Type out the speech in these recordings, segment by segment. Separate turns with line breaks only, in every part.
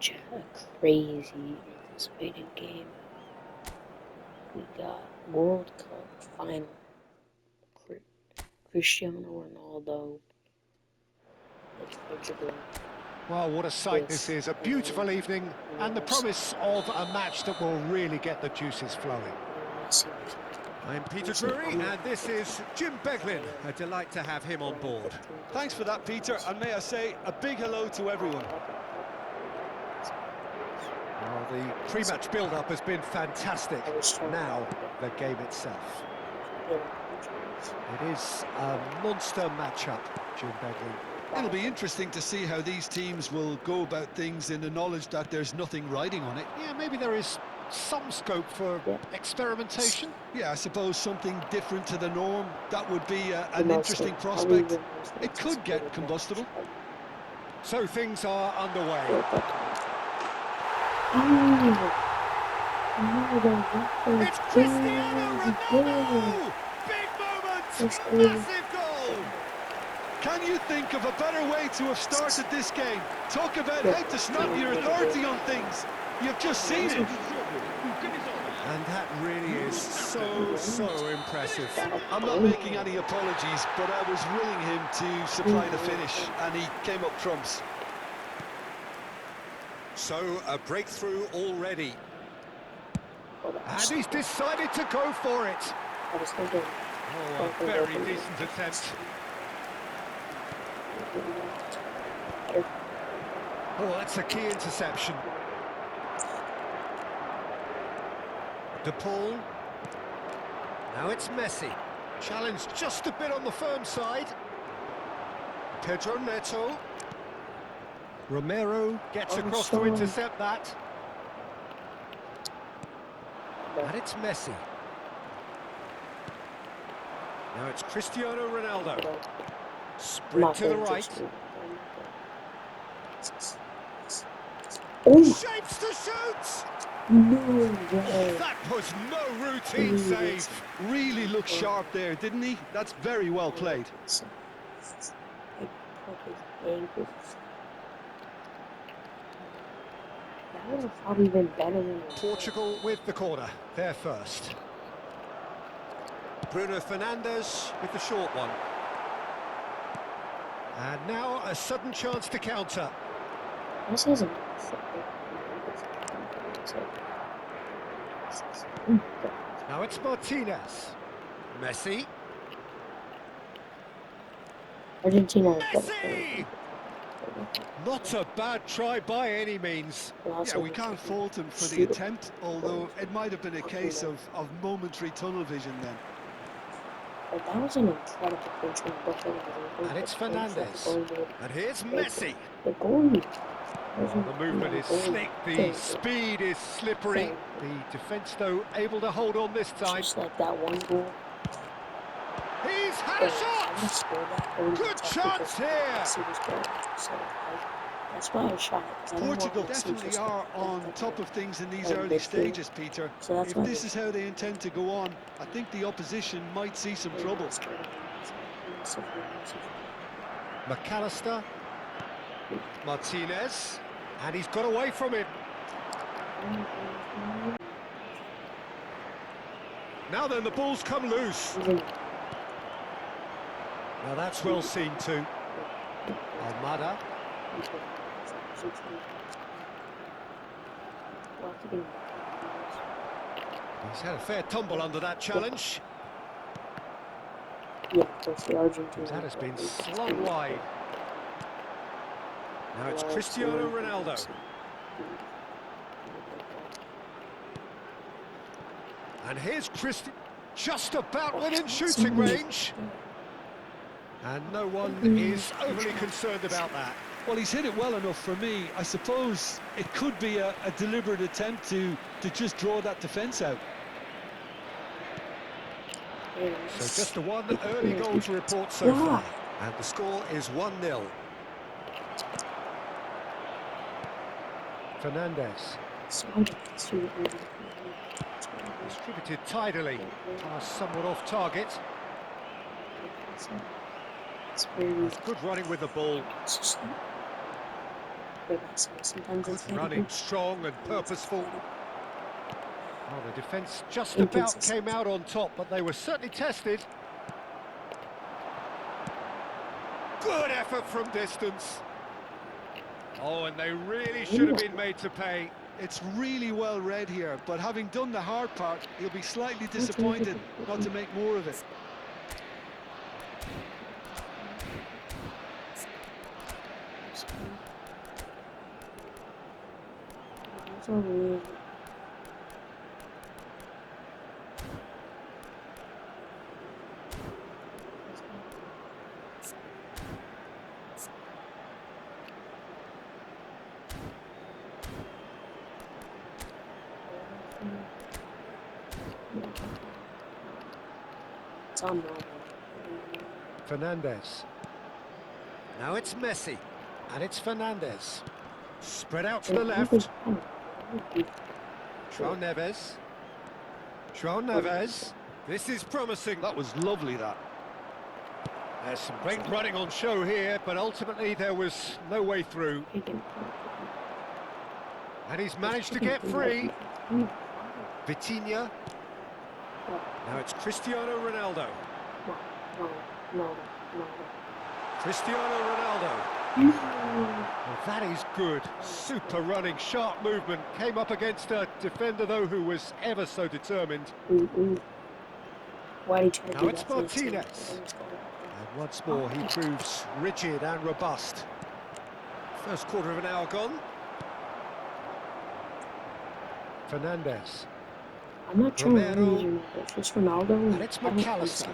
a crazy anticipated game. We got World Cup final. Cristiano Ronaldo is Portugal.
Well, what a sight this is. A beautiful evening and the promise of a match that will really get the juices flowing. I'm Peter Drury and this is Jim Beglin. A delight to have him on board.
Thanks for that, Peter, and may I say a big hello to everyone.
Well, the pre-match build-up has been fantastic. Now, the game itself. It is a monster matchup, Jim Beglin.
It'll be interesting to see how these teams will go about things in the knowledge that there's nothing riding on it.
Yeah, maybe there is some scope for experimentation.
Yeah, I suppose something different to the norm. That would be an interesting prospect. It could get combustible.
So things are underway. It's Cristiano Ronaldo! Big moment! Massive goal!
Can you think of a better way to have started this game? Talk about how to stamp your authority on things. You've just seen it.
And that really is so impressive.
I'm not making any apologies, but I was willing him to supply the finish, and he came up trumps.
So, a breakthrough already. And he's decided to go for it. Oh, a very decent attempt. Oh, that's a key interception. De Paul. Now it's Messi. Challenge just a bit on the firm side. Pedro Neto. Romero gets across to intercept that. And it's Messi. Now it's Cristiano Ronaldo. Sprint to the right. Shapes to shoot!
No way.
That was no routine save.
Really looked sharp there, didn't he? That's very well played.
That would have probably been better than
Portugal with the corner. They're first. Bruno Fernandes with the short one. And now a sudden chance to counter.
this isn't.
Now it's Martinez. Messi.
Argentina.
Messi! Not a bad try by any means.
Yeah, we can't fault him for the attempt, although it might have been a case of momentary tunnel vision then.
But that was an incredible control.
And it's Fernandes. And here's Messi.
The goalie.
The movement is slick, the speed is slippery. The defence, though, able to hold on this time.
Just like that one goal.
He's had a shot! Good chance here!
So, that's why I shot it.
Portugal definitely are on top of things in these early stages, Peter. If this is how they intend to go on, I think the opposition might see some trouble.
McAllister. Martinez. And he's got away from him. Now then, the ball's come loose. Now that's well seen too. Almada. He's had a fair tumble under that challenge.
Yeah, that's the Argentina.
That has been slung wide. Now it's Cristiano Ronaldo. And here's Cristi, just about within shooting range. And no one is overly concerned about that.
Well, he's hit it well enough for me. I suppose it could be a deliberate attempt to just draw that defence out.
So just the one early goal to report so far. And the score is 1-0. Fernandes. Distributed tidily. Pass somewhat off target. Good running with the ball.
Sometimes it's
Good
very
running,
good.
strong and purposeful. Well, the defence just about
Inconsistent.
came out on top, but they were certainly tested. Good effort from distance. Oh, and they really should have been made to pay.
It's really well read here, but having done the hard part, he'll be slightly disappointed not to make more of it.
It's on normal.
Fernandez. Now it's Messi. And it's Fernandez. Spread out to the left. João Neves. João Neves. This is promising.
That was lovely, that.
There's some great running on show here, but ultimately there was no way through. And he's managed to get free. Vitinha. Now it's Cristiano Ronaldo.
No.
Cristiano Ronaldo. Well, that is good. Super running, sharp movement. Came up against a defender, though, who was ever so determined.
Why did you try to
Now
do
it's
that?
Martinez. And once more, he proves rigid and robust. First quarter of an hour gone. Fernandez.
I'm not trying to
Romero.
lose you, but if it's Ronaldo,
And it's McAllister.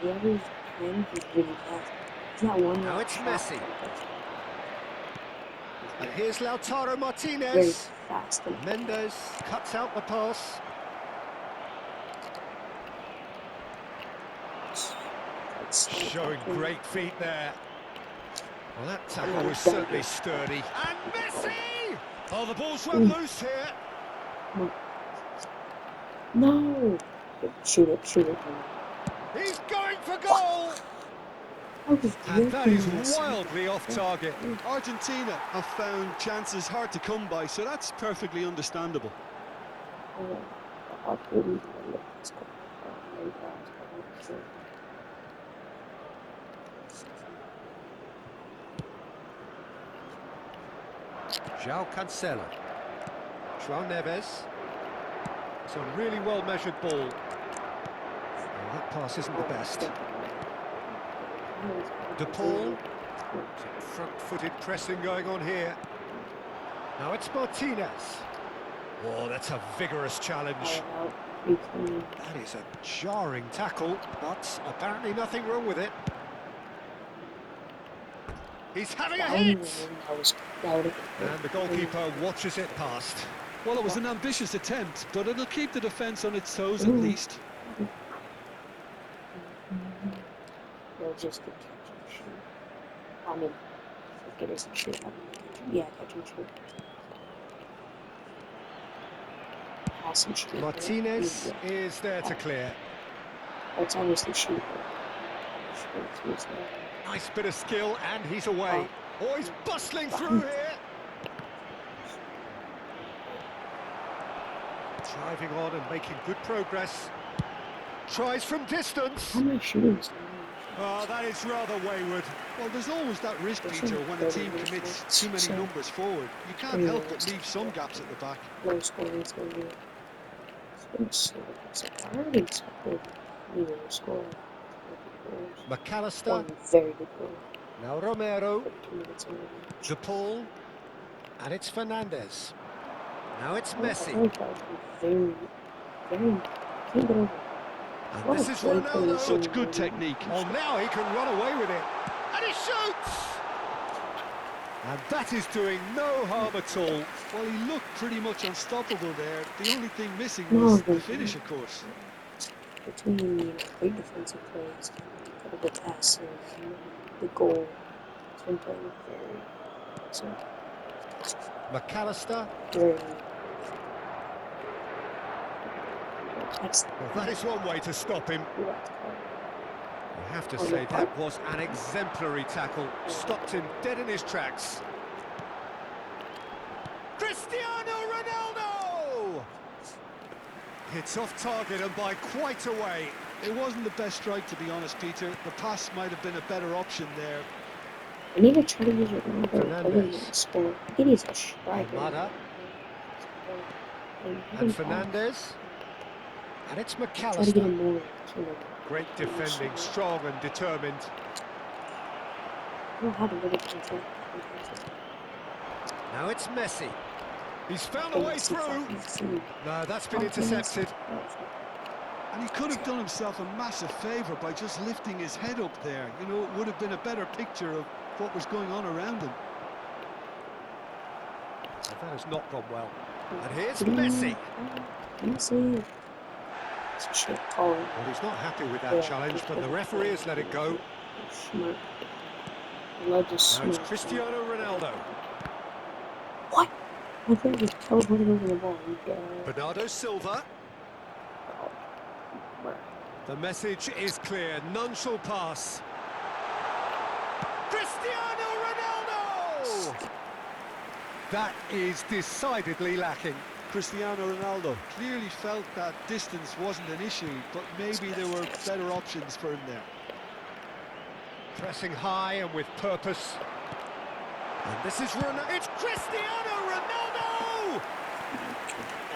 Whoever's him, he's really fast. He's not one.
Now it's Messi. And here's Lautaro
Very
Martinez.
fast.
Mendes cuts out the pass. Showing great feet there. Well, that tackle was certainly sturdy. And Messi! Oh, the ball's run loose here.
No! Shoot it.
He's going for goal! And that is wildly off target.
Argentina have found chances hard to come by, so that's perfectly understandable.
João Cancelo. João Neves. It's a really well-measured ball. Well, that pass isn't the best. De Paul. Some front-footed pressing going on here. Now it's Martinez. Oh, that's a vigorous challenge. That is a jarring tackle, but apparently nothing wrong with it. He's having a hit! And the goalkeeper watches it past.
Well, it was an ambitious attempt, but it'll keep the defence on its toes at least.
They'll just be catch and shoot. I mean, forget it's a shoot. Yeah, catch and shoot. Pass and shoot.
Martinez is there to clear.
That's obviously shoot.
Nice bit of skill, and he's away. Oh, he's bustling through here. Driving on and making good progress. Tries from distance.
How am I shooting so
Oh, that is rather wayward.
Well, there's always that risk, Peter, when a team commits too many numbers forward. You can't help but leave some gaps at the back.
low scoring? It's going to be. It's been so good. I already expected we were scoring.
McAllister.
One very good goal.
Now Romero.
2 minutes in.
De Paul. And it's Fernandez. Now it's Messi.
Very. Can't get over.
And this is Ronaldo.
Such good technique.
Well, now he can run away with it. And he shoots! And that is doing no harm at all.
Well, he looked pretty much unstoppable there. The only thing missing was the finish, of course.
Between great defensive plays, couple good passes, the goal, it's been playing very. So,
McAllister.
very.
Well, that is one way to stop him. You have to say that was an exemplary tackle. Stopped him dead in his tracks. Cristiano Ronaldo! It's off target and by quite a way.
It wasn't the best strike, to be honest, Peter. The pass might have been a better option there.
I need to try to use it more. I really need to score. I think he's a striker.
Almada. And Fernandez. And it's
Try to get
McAllister.
him more.
Great defending, strong and determined.
I don't have a really control.
Now it's Messi. He's found a way through. No, that's been intercepted.
And he could have done himself a massive favour by just lifting his head up there. You know, it would have been a better picture of what was going on around him.
That has not gone well. And here's Messi.
Messi. It's a shit call.
Well, he's not happy with that challenge, but the referee has let it go.
Smart. I love this
Now it's
smart.
Cristiano Ronaldo.
What? I think he teleported over the ball.
Bernardo Silva. The message is clear. None shall pass. Cristiano Ronaldo! That is decidedly lacking.
Cristiano Ronaldo clearly felt that distance wasn't an issue, but maybe there were better options for him there.
Pressing high and with purpose. And this is Ronaldo. It's Cristiano Ronaldo!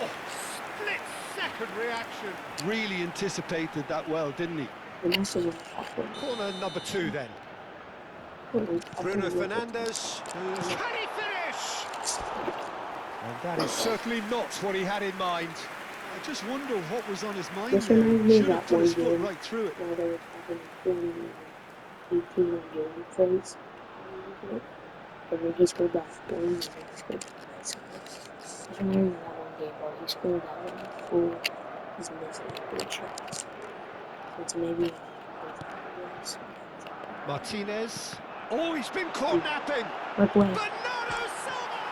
Oh, split-second reaction.
Really anticipated that well, didn't he?
Corner number 2 then. Bruno Fernandes. Can he finish? And that is certainly not what he had in mind.
I just wonder what was on his mind
This
there.
reminds me
He
of
should have
that
put his
one
foot
game
right through it.
where they were talking 18 and game phase. And then he scored that one and he scored that nice goal. This reminds me of that one game where he scored that one full. He's missing a good shot. So it's maybe
Martinez. Oh, he's been caught napping.
Mark Way.
Bernardo Silva!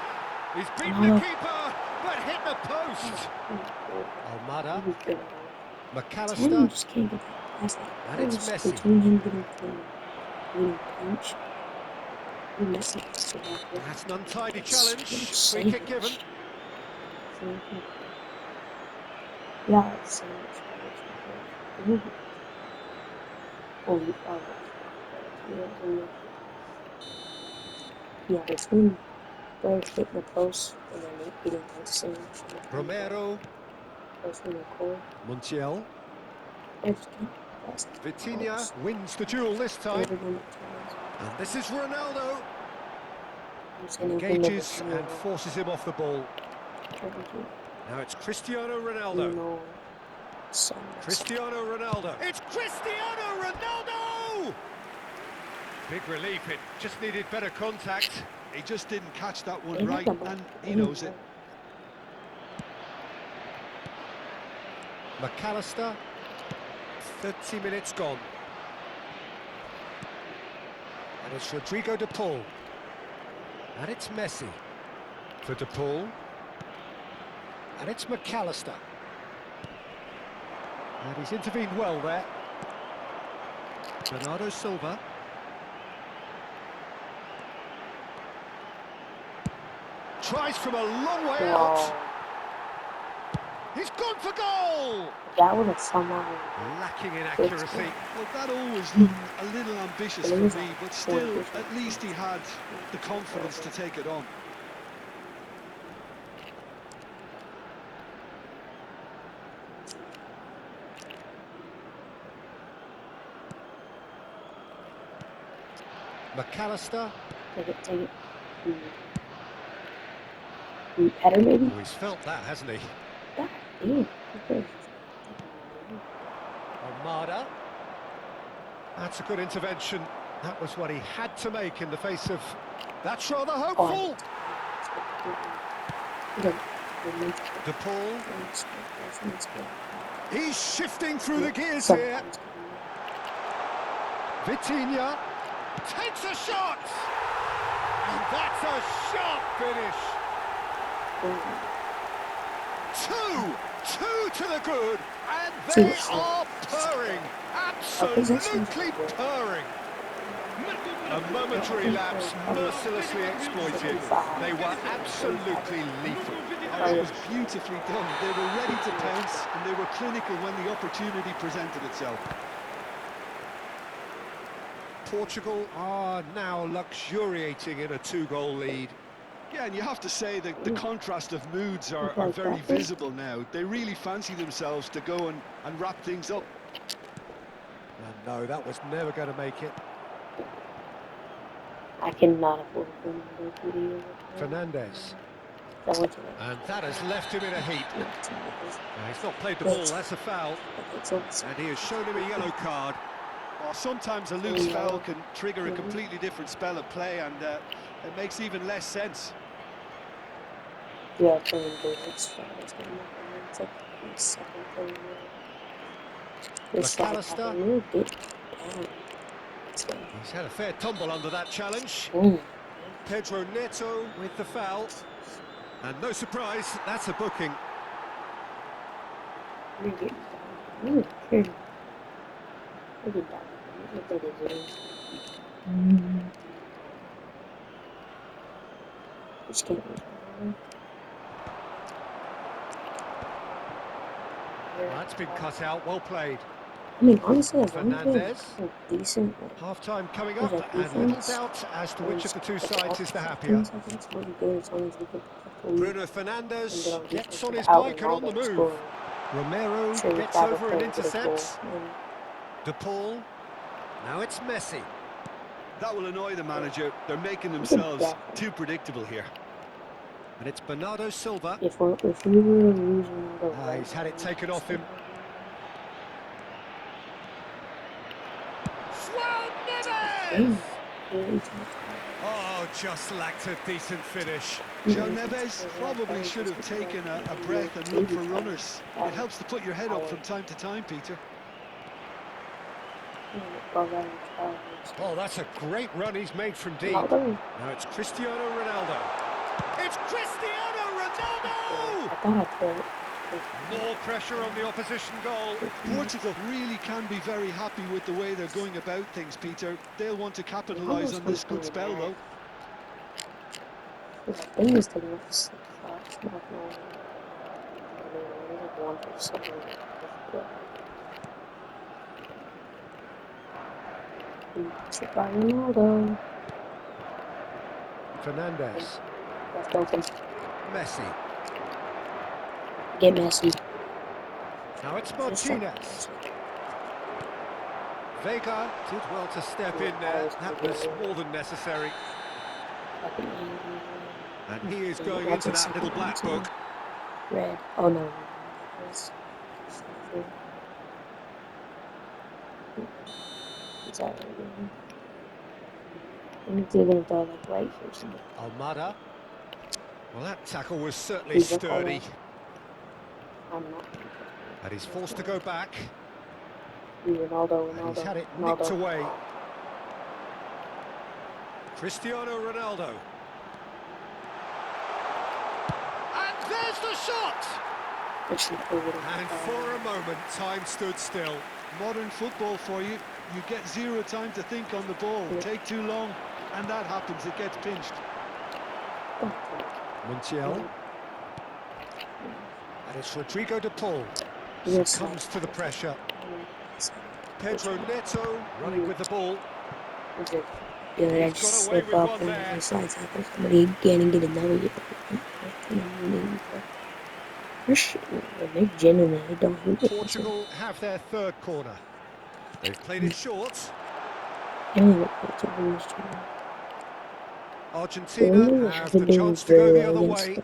He's beaten the keeper, but hit the post. Almada. McAllister.
Just can't get that past that.
And it's Messi.
Between him getting punch. Messi.
That's an untidy challenge. Free kick given.
Yeah, it's so much. Yeah, between players hitting the post and then hitting the same.
Romero. Montiel. Vitinha wins the duel this time. And this is Ronaldo. Engages and forces him off the ball. Now it's Cristiano Ronaldo. Cristiano Ronaldo. It's Cristiano Ronaldo! Big relief, it just needed better contact.
He just didn't catch that one right, and he knows it.
McAllister. 30 minutes gone. And it's Rodrigo de Paul. And it's Messi. For de Paul. And it's McAllister. And he's intervened well there. Bernardo Silva. Tries from a long way out. He's gone for goal!
That would have somehow
lacking in accuracy.
Well, that always looked a little ambitious for me, but still, at least he had the confidence to take it on.
McAllister.
Take it. Header maybe?
Oh, he's felt that, hasn't he?
Yeah.
Almada. That's a good intervention. That was what he had to make in the face of... That's rather hopeful. De Paul. He's shifting through the gears here. Vitinha takes a shot. And that's a sharp finish. Two to the good, and they are purring, absolutely purring. A momentary lapse mercilessly exploited. They were absolutely lethal.
Oh, it was beautifully done. They were ready to pounce and they were clinical when the opportunity presented itself.
Portugal are now luxuriating in a 2-goal lead.
Yeah, and you have to say that the contrast of moods are very visible now. They really fancy themselves to go and wrap things up.
And no, that was never going to make it.
I cannot afford to
Fernandes. And that has left him in a heap. He's not played the ball, that's a foul. And he has shown him a yellow card.
Well, sometimes a loose foul can trigger a completely different spell of play, and it makes even less sense.
Yeah,
McAllister. He's had a fair tumble under that challenge. Pedro Neto with the foul. And no surprise, that's a booking. That's been cut out, well played.
I mean, honestly,
Fernandes.
Decent.
Half-time coming up, and little doubt as to which of the two sides is the happier. Bruno Fernandes gets on his bike and on the move. Romero gets over and intercepts. De Paul. Now it's Messi.
That will annoy the manager. They're making themselves too predictable here.
And it's Bernardo Silva.
If we were losing
he's had it taken off him. Oh, just lacked a decent finish.
João Neves probably should have taken a breath and looked for runners. It helps to put your head up from time to time, Peter.
Oh, that's a great run he's made from deep. Now it's Cristiano Ronaldo. It's Cristiano Ronaldo! More pressure on the opposition goal.
Portugal really can be very happy with the way they're going about things, Peter. They'll want to capitalise on this good spell, though.
Fernandes. Messi.
Get Messi.
Now it's Martinez. Vega did well to step in there. That was more than necessary. And he is going into that little black book.
Red. Oh no. Is that right? I'm gonna throw like right first.
Almada. Well, that tackle was certainly sturdy. And he's forced to go back.
Ronaldo.
And he's had it nicked away. Cristiano Ronaldo. And there's the shot! And for a moment, time stood still.
Modern football for you. You get zero time to think on the ball. Take too long, and that happens. It gets pinched.
Montiel. And it's Rodrigo de Paul. Succumbs to the pressure. Pedro Neto running with the ball.
He's got away with one there. Somebody again and get another.
Portugal have their third corner. They've played it short. Argentina have the chance to go the other way.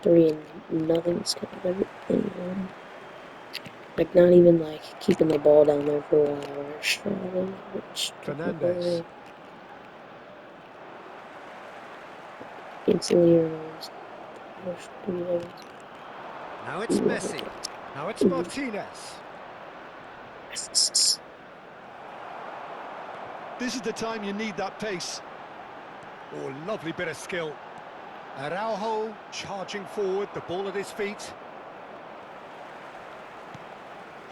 3-0 is kind of everything. Like not even like keeping the ball down there for a while.
Fernandes. Now it's Messi. Now it's Martinez.
This is the time you need that pace.
Oh, lovely bit of skill. Araujo charging forward, the ball at his feet.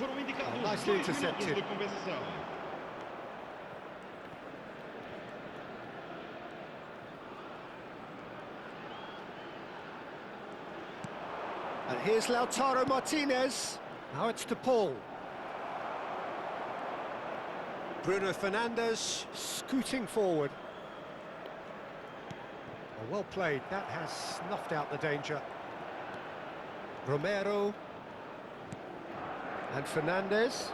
Oh, nicely intercepted. here's Lautaro Martinez. Now it's De Paul. Bruno Fernandes scooting forward. Oh, well played, that has snuffed out the danger. Romero. And Fernandes.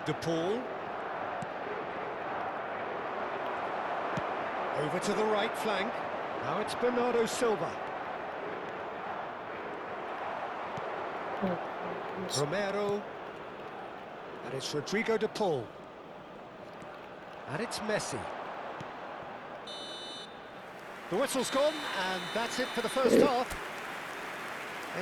De Paul. Over to the right flank. Now it's Bernardo Silva. Romero. And it's Rodrigo De Paul. And it's Messi. The whistle's gone, and that's it for the first half.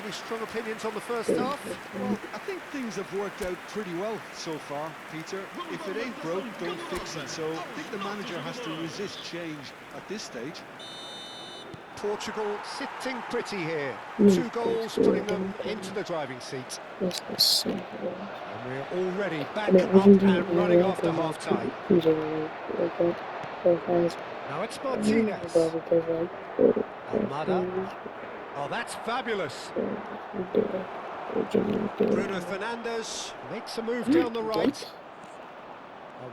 Any strong opinions on the first half?
Well, I think things have worked out pretty well so far, Peter. If it ain't broke, don't fix it. So I think the manager has to resist change at this stage.
Portugal sitting pretty here. 2 goals putting them into the driving seat. And we're already back up and running after half-time. Now it's Martinez. Almada. Oh, that's fabulous. Bruno Fernandes makes a move down the right.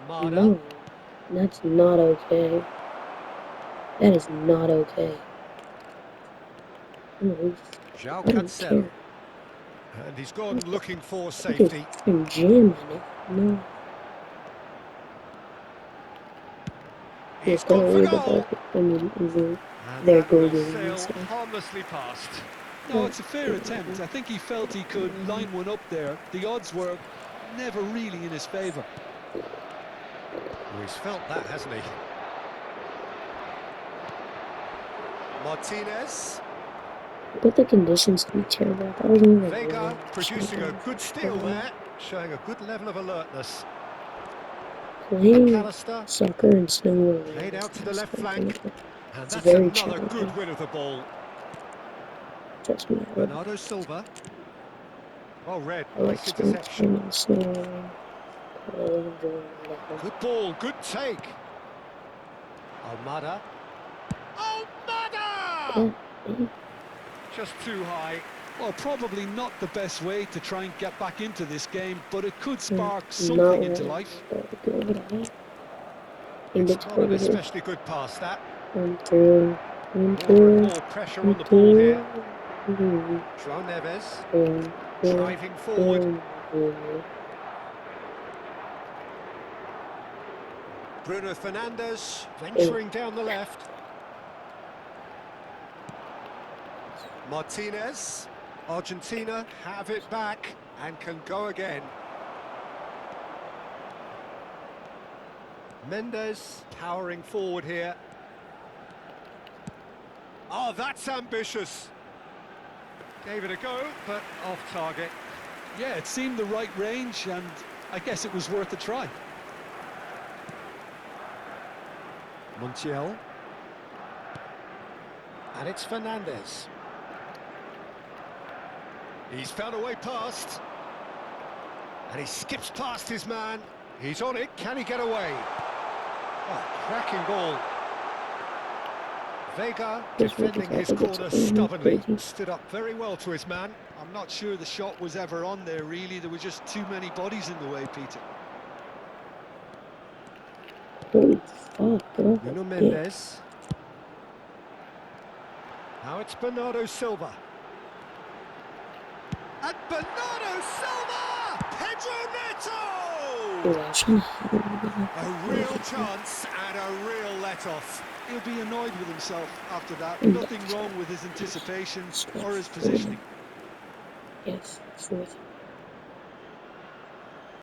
Almada.
No, that's not okay. That is not okay.
João Cancelo. And he's gone looking for safety.
Jam on it. No.
He's gone for goal.
I mean,
And
they're
that will
golden.
sail harmlessly past.
No, it's a fair attempt. I think he felt he could line one up there. The odds were never really in his favour.
Well, he's felt that, hasn't he? Martinez.
But the conditions can be terrible. That was only like
Vega producing a good steal there, showing a good level of alertness.
Playing
McAllister
soccer and snowboarding.
laid out to the left flank. And
It's
that's
very
another
challenging.
good win of the ball.
Trust me, I would.
Bernardo Silva. Well read,
I would
nice
swim
interception.
in snowboarding. I would enjoy that.
Good ball, good take. Almada. Almada!
Yeah.
Just too high.
Well, probably not the best way to try and get back into this game, but it could spark
Not
something into
really,
life.
but good.
It's
It's
not an especially good pass, that.
One through. One
More
through.
and more pressure on the ball here.
One
João Neves
through.
driving forward. Bruno Fernandes venturing down the left. Martinez. Argentina have it back and can go again. Mendes powering forward here. Oh, that's ambitious. Gave it a go, but off target.
Yeah, it seemed the right range, and I guess it was worth a try.
Montiel. And it's Fernandes. He's found a way past. And he skips past his man. He's on it. Can he get away? Oh, cracking ball. Vega defending his corner stubbornly. Stood up very well to his man.
I'm not sure the shot was ever on there, really. There were just too many bodies in the way, Peter.
Holy fuck, bro.
Nuno Mendes. Now it's Bernardo Silva. And Bernardo Silva! Pedro Neto! A real chance and a real let-off.
He'll be annoyed with himself after that. Nothing wrong with his anticipation or his positioning.
Yes, it's worth it.